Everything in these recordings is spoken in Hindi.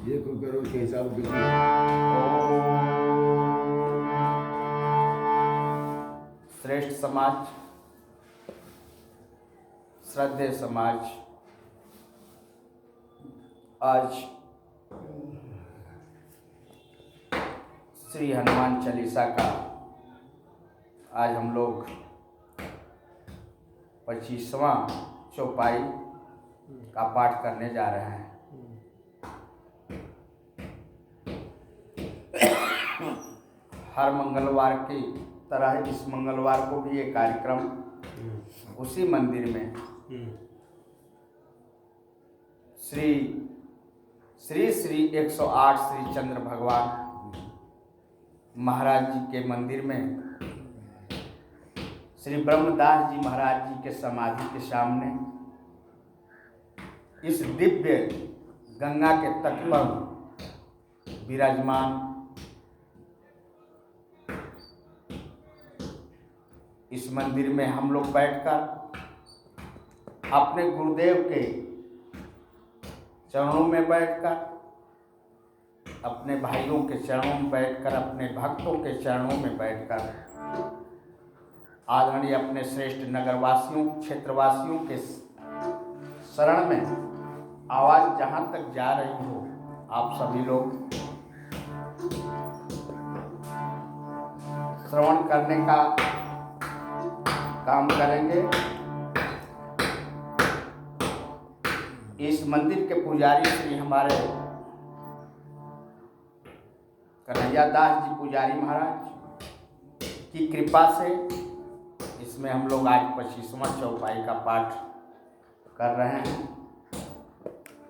ये करो के हिसाब से श्रेष्ठ समाज, श्रद्धेय समाज, आज श्री हनुमान चालीसा का आज हम लोग 25वां चौपाई का पाठ करने जा रहे हैं। हर मंगलवार की तरह इस मंगलवार को भी ये कार्यक्रम उसी मंदिर में श्री 108 श्री चंद्र भगवान महाराज जी के मंदिर में श्री ब्रह्मदास जी महाराज जी के समाधि के सामने इस दिव्य गंगा के तट पर विराजमान इस मंदिर में हम लोग बैठकर अपने गुरुदेव के चरणों में बैठकर, अपने भाइयों के चरणों में बैठकर, अपने भक्तों के चरणों में बैठकर आदरणीय अपने श्रेष्ठ नगरवासियों, क्षेत्रवासियों के शरण में आवाज जहाँ तक जा रही हो, आप सभी लोग श्रवण करने का काम करेंगे। इस मंदिर के पुजारी श्री हमारे कन्हैया दास जी पुजारी महाराज की कृपा से इसमें हम लोग आज 25वां चौपाई का पाठ कर रहे हैं।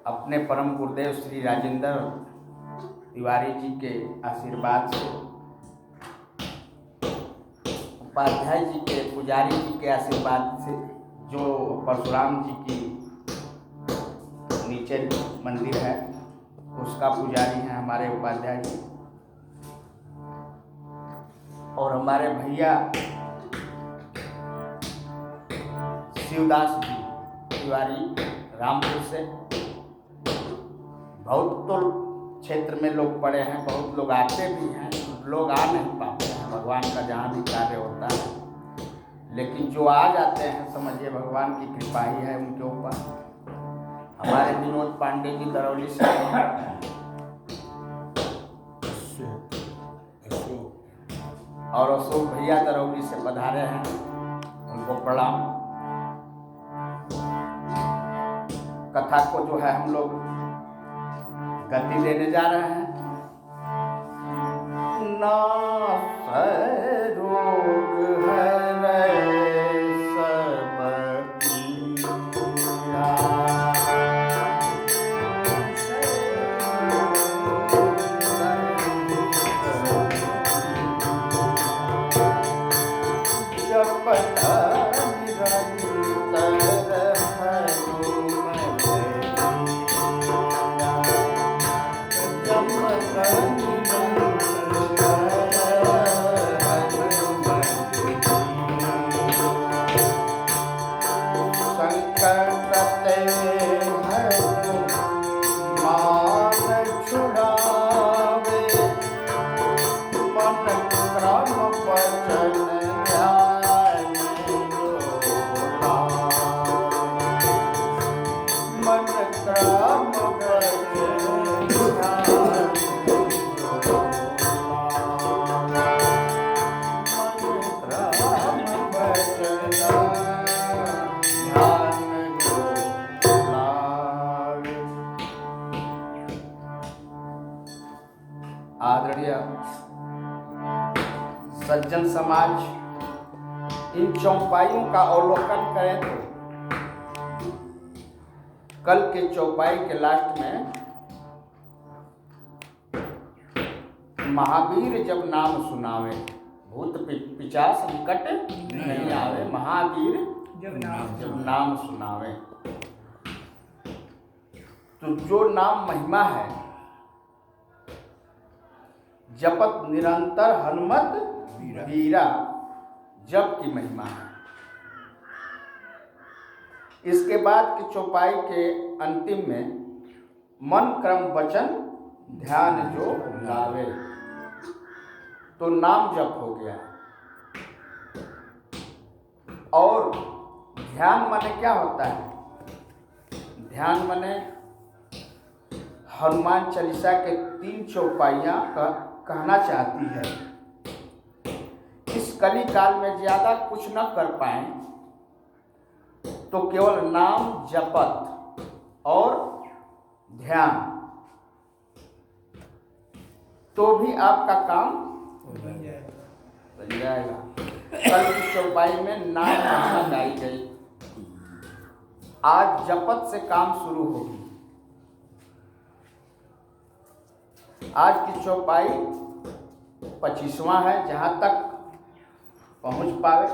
अपने परम गुरुदेव श्री राजेंद्र तिवारी जी के आशीर्वाद से, उपाध्याय जी के पुजारी जी के आशीर्वाद से, जो परशुराम जी की नीचे मंदिर है उसका पुजारी हैं हमारे उपाध्याय जी, और हमारे भैया शिवदास जी तिवारी रामपुर से। बहुत तो क्षेत्र में लोग पड़े हैं, बहुत लोग आते भी हैं, लोग आ नहीं पाते हैं, भगवान का जहाँ भी कार्य होता है, लेकिन जो आ जाते हैं समझिए भगवान की कृपा ही है उनके ऊपर। हमारे विनोद पांडे जी दरौली से और अशोक भैया दरौली से पधारे हैं, उनको प्रणाम। कथा को जो है हम लोग गति देने जा रहे हैं। ना रोग है सब पीरा, आदरणीय सज्जन समाज, इन चौपाइयों का अवलोकन करें तो कल के चौपाई के लास्ट में महावीर जब नाम सुनावे, भूत पिशाच निकट नहीं आवे, महावीर जब नाम सुनावे। तो जो नाम महिमा है, जपत निरंतर हनुमत वीरा, जप की महिमा है। इसके बाद की चौपाई के अंतिम में मन क्रम वचन ध्यान जो लावे, तो नाम जप हो गया। और ध्यान माने क्या होता है? ध्यान माने हनुमान चालीसा के 3 चौपाइयाँ कहना चाहती है। इस कली काल में ज्यादा कुछ न कर पाए तो केवल नाम जपत और ध्यान, तो भी आपका काम बन जाएगा। कल की चौपाई में नाम महिमा गाई गई, आज जपत से काम शुरू होगी। आज की चौपाई 25वां है, जहां तक पहुंच पावे।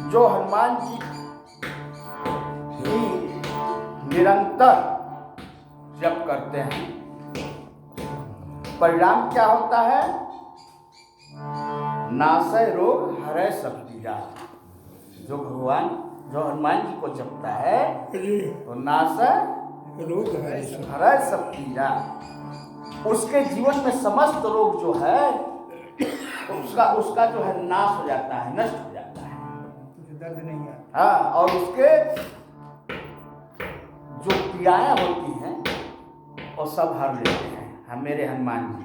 जो हनुमान जी ही निरंतर जप करते हैं, परिणाम क्या होता है? नासय रोग हरय सब पीड़ा। जो भगवान जो हनुमान जी को जपता है तो नासय रोग हरय सब पीड़ा, उसके जीवन में समस्त रोग जो है उसका जो है नाश हो जाता है, नष्ट हो जाता है, दर्द नहीं है। हाँ, और उसके जो पीड़ाएं होती हैं वो सब हर लेते हैं। हम मेरे हनुमान जी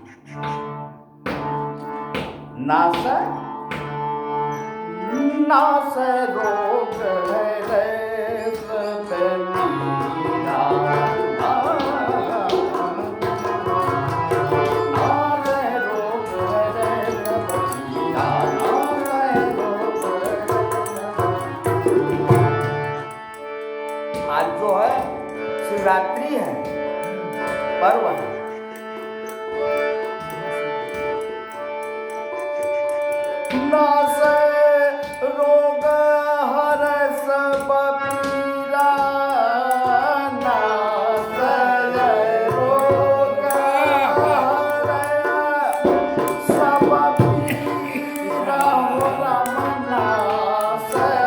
नासय रोग है सब पीड़ा। आज जो है शिवरात्रि है, पर्व है। नासय रोग हरय सब पीड़ा, नासय रोग हरय सब पीड़ा, हो राम नासय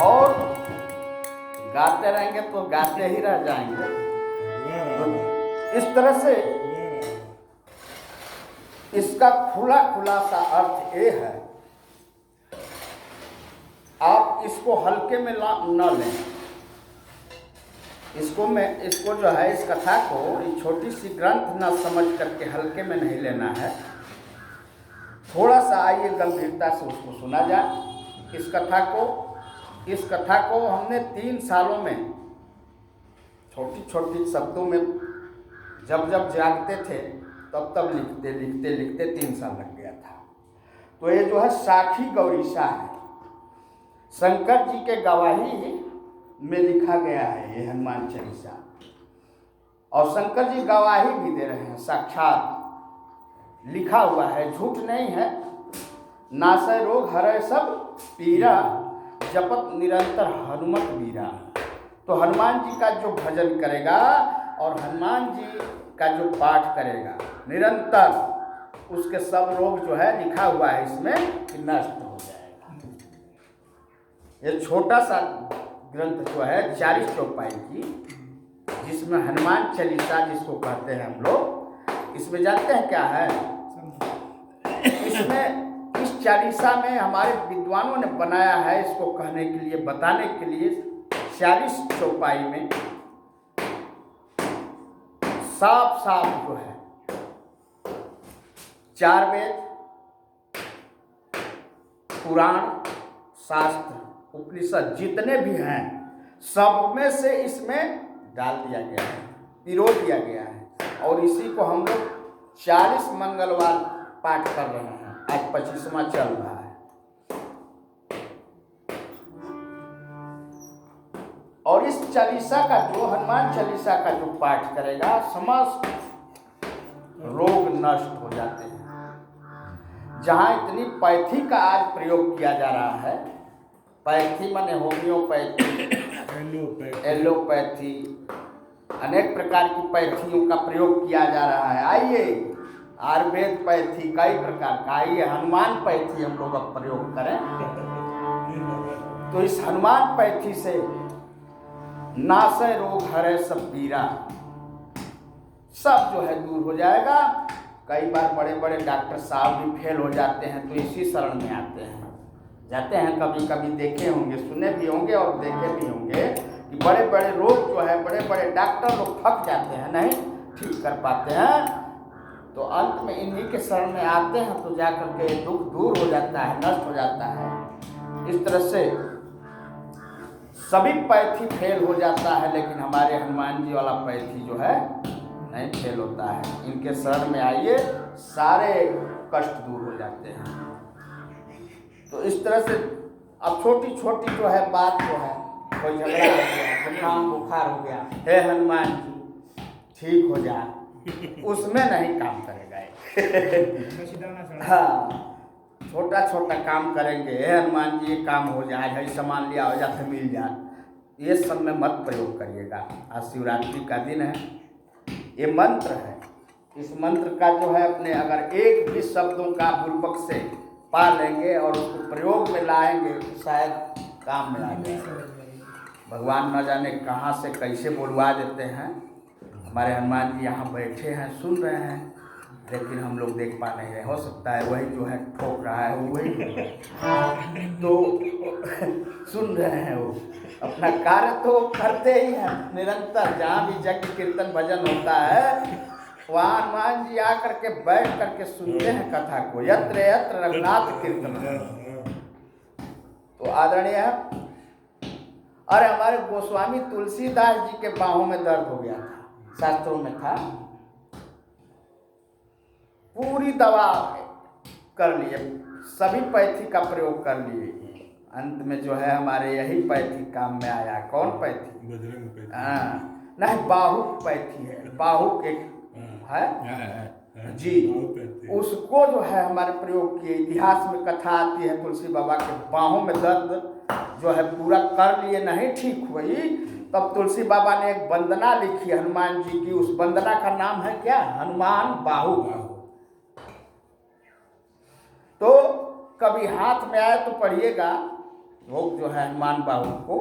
और गाते रहेंगे तो गाते ही रह जाएंगे। तो इस तरह से इसका खुला सा अर्थ ये है, आप इसको हल्के में न लें। इसको जो है, इस कथा को छोटी सी ग्रंथ न समझ करके हल्के में नहीं लेना है। थोड़ा सा आइए गंभीरता से उसको सुना जाए। इस कथा को हमने 3 सालों में छोटी शब्दों में जब जागते थे तब लिखते 3 साल लग गया था। तो ये जो है साखी गौरीशा है, शंकर जी के गवाही में लिखा गया है ये हनुमान चालीसा। और शंकर जी गवाही भी दे रहे हैं, साक्षात लिखा हुआ है, झूठ नहीं है। नासै रोग हरै सब पीरा, जपत निरंतर हनुमत वीरा। तो हनुमान जी का जो भजन करेगा और हनुमान जी का जो पाठ करेगा निरंतर, उसके सब रोग जो है लिखा हुआ है इसमें कि नष्ट हो जाएगा। ये छोटा सा ग्रंथ जो है 40 चौपाई की, जिसमें हनुमान चालीसा जिसको कहते हैं हम लोग, इसमें जानते हैं क्या है? इसमें इस चालीसा में हमारे विद्वानों ने बनाया है इसको कहने के लिए, बताने के लिए 40 चौपाई में साफ जो है 4 वेद, पुराण, शास्त्र, उपनिषद जितने भी हैं सब में से इसमें डाल दिया गया है, पिरो दिया गया है। और इसी को हम लोग 40 मंगलवार पाठ कर रहे हैं। आज 25वां चल रहा है। और इस चालीसा का जो हनुमान चालीसा का जो पाठ करेगा, समस्त रोग नष्ट हो जाते हैं। जहाँ इतनी पैथी का आज प्रयोग किया जा रहा है, पैथी माने होम्योपैथी, एलोपैथी, अनेक प्रकार की पैथियों का प्रयोग किया जा रहा है। आइए आयुर्वेद पैथी कई प्रकार का, आइए हनुमान पैथी हम लोग अब प्रयोग करें। तो इस हनुमान पैथी से नासै रोग हरै सब पीरा, सब जो है दूर हो जाएगा। कई बार बड़े बड़े डॉक्टर साहब भी फेल हो जाते हैं तो इसी शरण में आते हैं, जाते हैं। कभी कभी देखे होंगे, सुने भी होंगे और देखे भी होंगे कि बड़े बड़े रोग जो है बड़े बड़े डॉक्टर लोग थक जाते हैं, नहीं ठीक कर पाते हैं, तो अंत में इन्हीं के शरण में आते हैं तो जाकर के दुख दूर हो जाता है, नष्ट हो जाता है। इस तरह से सभी पैथी फेल हो जाता है, लेकिन हमारे हनुमान जी वाला पैथी जो है नहीं फेल होता है। इनके शरण में आइए, सारे कष्ट दूर हो जाते हैं। तो इस तरह से अब छोटी छोटी जो है बात जो है, कोई झगड़ा हो गया, जुकाम बुखार हो गया, हे हनुमान जी ठीक हो जा, उसमें नहीं काम करेगा। हाँ, छोटा छोटा काम करेंगे, हे हनुमान जी ये काम हो जाए, है सामान लिया हो जाए मिल जाए, ये सब में मत प्रयोग करिएगा। आज शिवरात्रि का दिन है, ये मंत्र है। इस मंत्र का जो है अपने अगर एक भी शब्दों का पूर्वक से पा लेंगे और उसको प्रयोग में लाएंगे तो शायद काम में आ जाए। भगवान न जाने कहाँ से कैसे बुलवा देते हैं। हमारे हनुमान जी यहाँ बैठे हैं, सुन रहे हैं, लेकिन हम लोग देख पा नहीं रहे। हो सकता है वही जो है ठोक रहा है वही तो सुन रहे हैं, वो अपना कार्य तो करते ही हैं निरंतर। जहाँ भी यज्ञ कीर्तन भजन होता है वहाँ हनुमान जी आकर के बैठ करके सुनते हैं कथा को। यत्र यत्र रघुनाथ कीर्तन। तो आदरणीय है। अरे हमारे गोस्वामी तुलसीदास जी के बाहों में दर्द हो गया था, शास्त्रों में था, पूरी दवा कर लिए, सभी पैथी का प्रयोग कर लिए, अंत में जो है हमारे यही पैथी काम में आया। कौन पैथी? हाँ, नहीं बाहु पैथी है, बाहु एक है जी, उसको जो है हमारे प्रयोग किए। इतिहास में कथा आती है तुलसी बाबा के बाहों में दर्द जो है पूरा कर लिए, नहीं ठीक हुई, तब तुलसी बाबा ने एक वंदना लिखी हनुमान जी की। उस वंदना का नाम है क्या? हनुमान बाहु। तो कभी हाथ में आए तो पढ़िएगा, रोग जो है हनुमान बाहु को,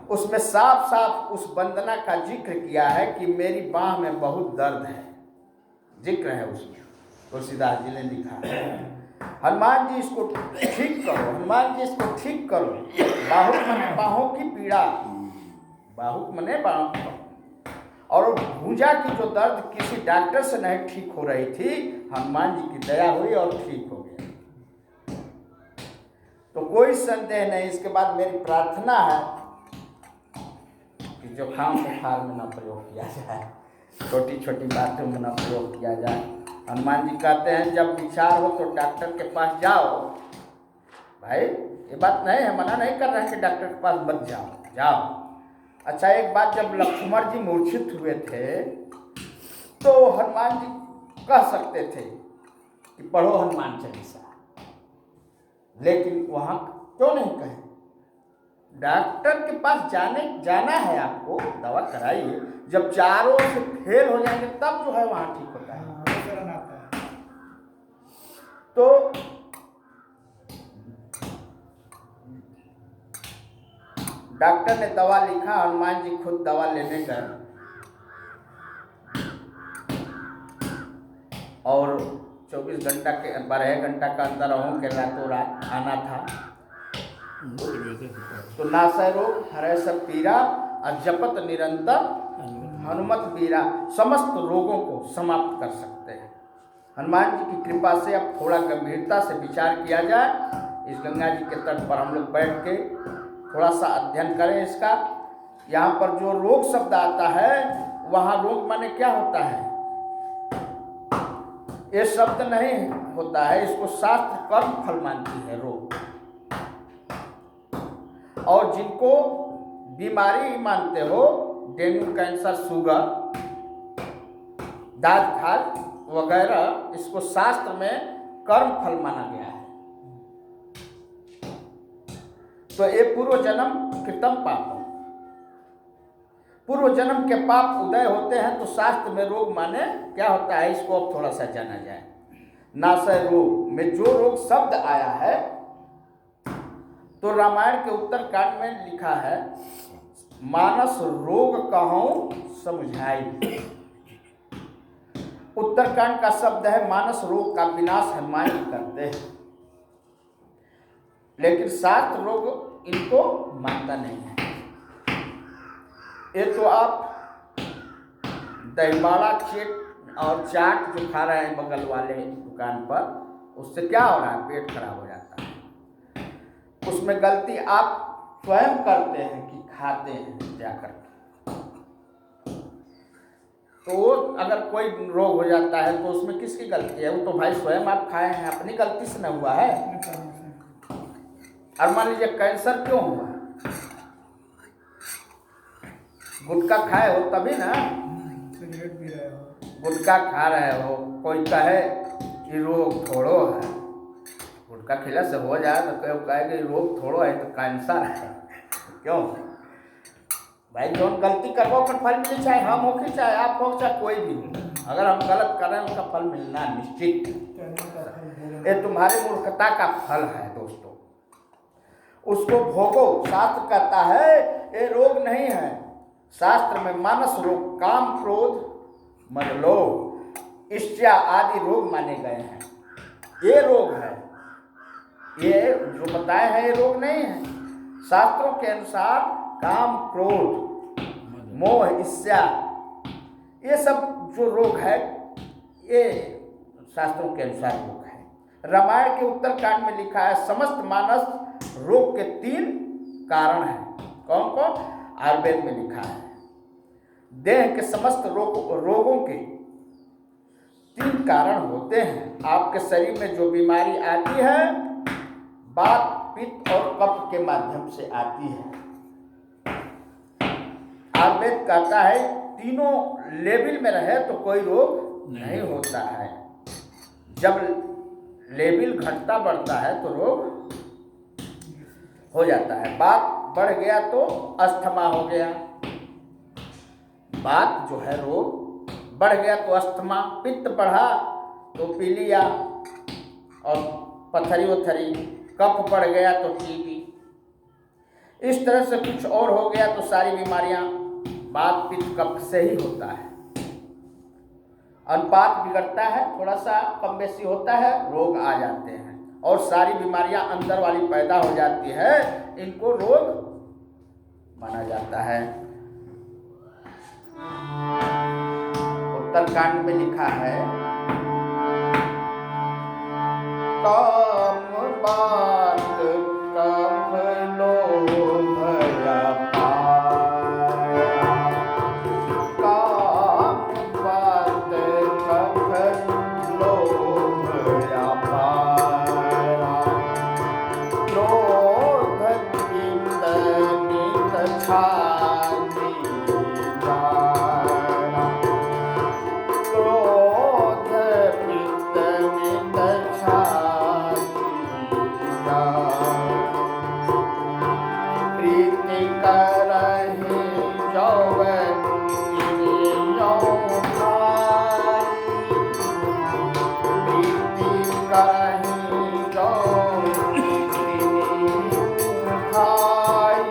उसमें साफ साफ उस वंदना का जिक्र किया है कि मेरी बाह में बहुत दर्द है, जिक्र है उसमें। तुलसीदास जी ने लिखा है, हनुमान जी इसको ठीक करो, हनुमान जी इसको ठीक करो। बाहु मने बाहों की पीड़ा, बाहु मने बाहों, और भुजा की जो दर्द किसी डॉक्टर से नहीं ठीक हो रही थी, हनुमान जी की दया हुई और ठीक हो गया। तो कोई संदेह नहीं। इसके बाद मेरी प्रार्थना है कि जुकाम बुखार में न प्रयोग किया जाए, छोटी छोटी बातों में न प्रयोग किया जाए। हनुमान जी कहते हैं जब विचार हो तो डॉक्टर के पास जाओ। भाई ये बात नहीं है, मना नहीं कर रहे हैं कि डॉक्टर के पास मत जाओ, जाओ। अच्छा, एक बात, जब लक्ष्मण जी मूर्छित हुए थे तो हनुमान जी कह सकते थे कि पढ़ो हनुमान चालीसा, लेकिन वहां क्यों नहीं कहे? डॉक्टर के पास जाना है आपको, दवा कराइए। जब चारों से फेल हो जाएंगे तब जो है वहां ठीक होता है। तो डॉक्टर ने दवा लिखा, हनुमान जी खुद दवा लेने गए और 24 घंटा के 12 घंटा का अंदर रहूं के रातों रात आना था। तो नासै रोग हरै सब पीरा और जपत निरंतर हनुमत बीरा, समस्त रोगों को समाप्त कर सकते हैं। हनुमान जी की कृपा से अब थोड़ा गंभीरता से विचार किया जाए। इस गंगा जी के तट पर हम लोग बैठ के थोड़ा सा अध्ययन करें इसका। यहाँ पर जो रोग शब्द आता है, वहाँ रोग माने क्या होता है? ये शब्द नहीं होता है, इसको शास्त्र कर्म फल मानती है रोग। और जिनको बीमारी मानते हो, डेंगू, कैंसर, शुगर, दांत घात वगैरह, इसको शास्त्र में कर्म फल माना गया है। तो ये पूर्व जन्म कृतम पाप, पूर्व जन्म के पाप उदय होते हैं। तो शास्त्र में रोग माने क्या होता है, इसको अब थोड़ा सा जाना जाए। नासै रोग में जो रोग शब्द आया है, तो रामायण के उत्तरकांड में लिखा है, मानस रोग कहूं समझाई। उत्तरकांड का शब्द है, मानस रोग का विनाश हनुमान जी करते हैं। लेकिन शास्त्र रोग इनको मानता नहीं है। ये तो आप दहीबाड़ा चेट और चाट जो खा रहे हैं बगल वाले दुकान पर, उससे क्या हो रहा है? पेट खराब हो जाता है। उसमें गलती आप स्वयं करते हैं कि खाते हैं जाकर। तो अगर कोई रोग हो जाता है तो उसमें किसकी गलती है? वो तो भाई स्वयं आप खाए हैं, अपनी गलती से न हुआ है। और मान लीजिए कैंसर क्यों हुआ? गुटखा खाए हो तभी ना, गुटखा खा रहे हो। कोई कहे कि रोग थोड़ो है, गुटखा खिला से हो जाए तो कोई कहे कि रोग थोड़ो है तो कैंसर है। क्यों भाई? जो गलती करो उसका फल मिले, चाहे हम हो कि चाहे आप हो, चाहे कोई भी हो। अगर हम गलत कर रहे हैं उसका फल मिलना निश्चित। ये तुम्हारी मूर्खता का फल है दोस्तों, उसको भोगो। शास्त्र कहता है ये रोग नहीं है। शास्त्र में मानस रोग, काम, क्रोध, मद, लोभ, ईर्ष्या आदि रोग माने गए हैं। ये रोग है, ये जो बताए हैं ये रोग नहीं है। शास्त्रों के अनुसार काम, क्रोध, मोह, ईर्ष्या, ये सब जो रोग है, ये शास्त्रों के अनुसार रोग है। रामायण के उत्तरकांड में लिखा है, समस्त मानस रोग के 3 कारण हैं। कौन कौन? आयुर्वेद में लिखा है, देह के समस्त रोगों के 3 कारण होते हैं। आपके शरीर में जो बीमारी आती है, वात, पित्त और कफ के माध्यम से आती है। आयुर्वेद कहता है तीनों लेवल में रहे तो कोई रोग नहीं होता है। जब लेवल घटता बढ़ता है तो रोग हो जाता है। वात बढ़ गया तो अस्थमा हो गया, वात जो है रोग बढ़ गया तो अस्थमा, पित्त बढ़ा तो पीलिया और पथरी वथरी, कफ बढ़ गया तो टीबी। इस तरह से कुछ और हो गया तो सारी बीमारियां वात पित्त कफ से ही होता है। अनुपात बिगड़ता है, थोड़ा सा कम बेसी होता है, रोग आ जाते हैं और सारी बीमारियां अंदर वाली पैदा हो जाती है, इनको रोग माना जाता है। उत्तरकांड में लिखा है, काम बात कफ लोभ अपाया, काम बात कफ लोभ अपाया, क्रोध पित्त नित छाती जाना, क्रोध पित्त नित छाती जाना, प्रीति करहि जौवन भाई, प्रीति करहि जौवन भाई,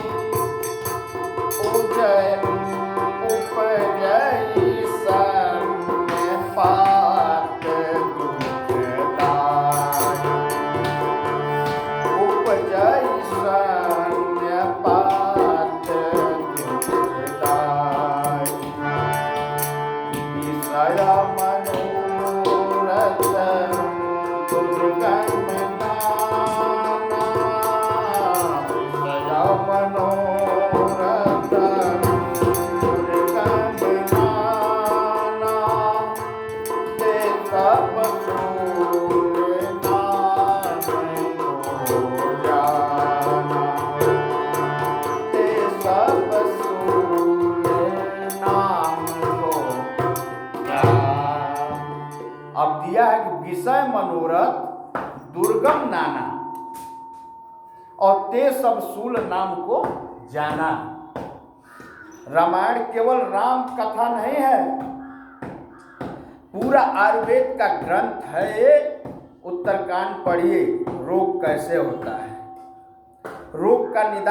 उपजई सन्य पात दुखदाई, उपजई सन्य पात दुखदाई, विषय मनोरथ दुर्गम नाना, विषय मनोरथ दुर्गम नाना, ते सब सूर नाम को जाना, ते सब सूर नाम को जाना। अब दिया है कि विषय मनोरथ दुर्गम नाना और ते सब सूल नाम को जाना। रामायण केवल राम कथा नहीं है, पूरा आयुर्वेद का ग्रंथ है ये। उत्तरकांड पढ़िए, रोग कैसे होता है, रोग का निदान